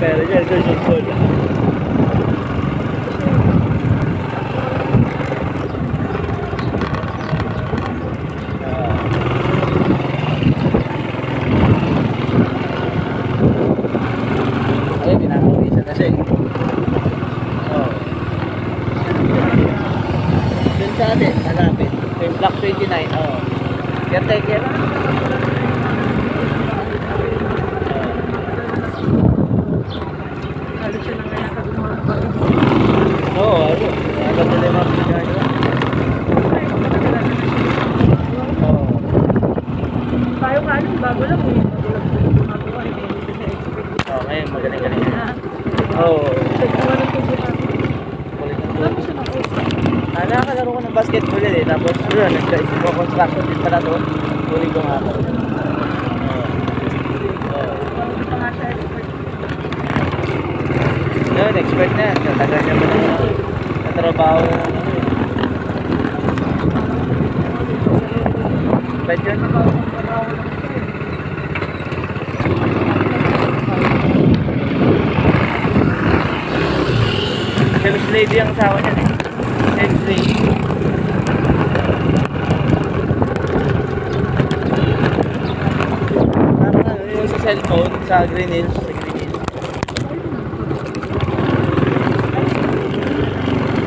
pera dyan, susunod. Ayun, pinakawisan na siya eh. Oo. Dun sa atin, malapit. Yung Block 29, oo. Caretaker. Oo, ano. Agad nila yung mga pinagagawa. Oo. Tayo ka anong bago lang eh. Oo, ngayon magaling-galing. Oo. Nakakalaro ko ng basketball eh. Tapos yun, nag-isip ko construction din pala doon. Huli ko nga ako. Yun, expert na yan. Tagal niya pa na trabaho. Ba't yun? Sales lady ang asawa niya eh. Sales lady. Parang ano yung sa cellphone sa Green Hills. Sa Green Hills.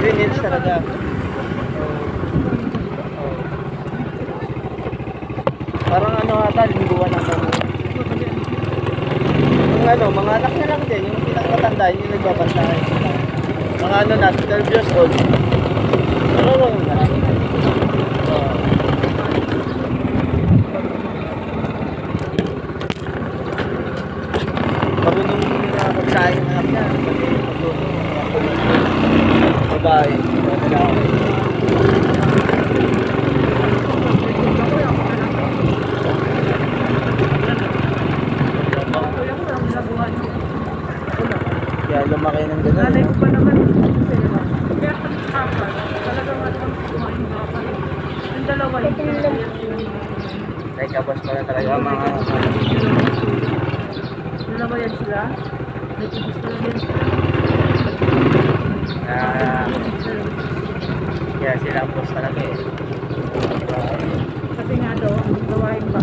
Green Hills talaga. Parang ano ata, lingguan ng mga ano, mga anak niya lang din, yung pinakamatanda, yung nagbabantay. Mga ano na, 12 years old. Marunong na. Marunong na magsahin ng anak niya. Babae. Kaya lumaki ng gano'n. Nanay ko pa naman kaya pag-apat, talagang ano kumain na pa. Yung dalawa Like kabas pala talaga mga dalawa yan sila. Nag-gusto din sila. kaya sila ang boss talaga eh. Kasi nga daw, ang gawain ba?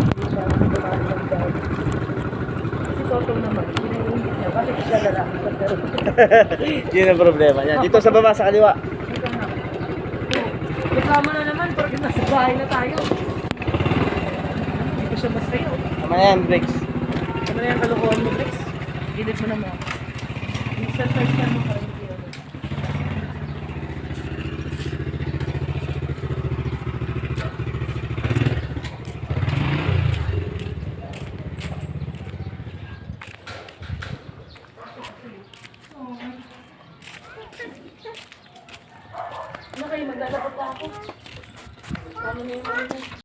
Si Totong naman, pinaingit niya. Bakit siya lalaki? Yun ang problema niya. Dito sa baba sa kaliwa. Kasama na naman, porque nasa bahay na tayo. Hindi ko siya basta yun. Tama na yan, Briggs. Ano na yung kalukuhan mo, Brix? Gilid mo naman. Exercise ka mo para hindi ako. Ano kayo, maglalakot ako? Ano na yung mga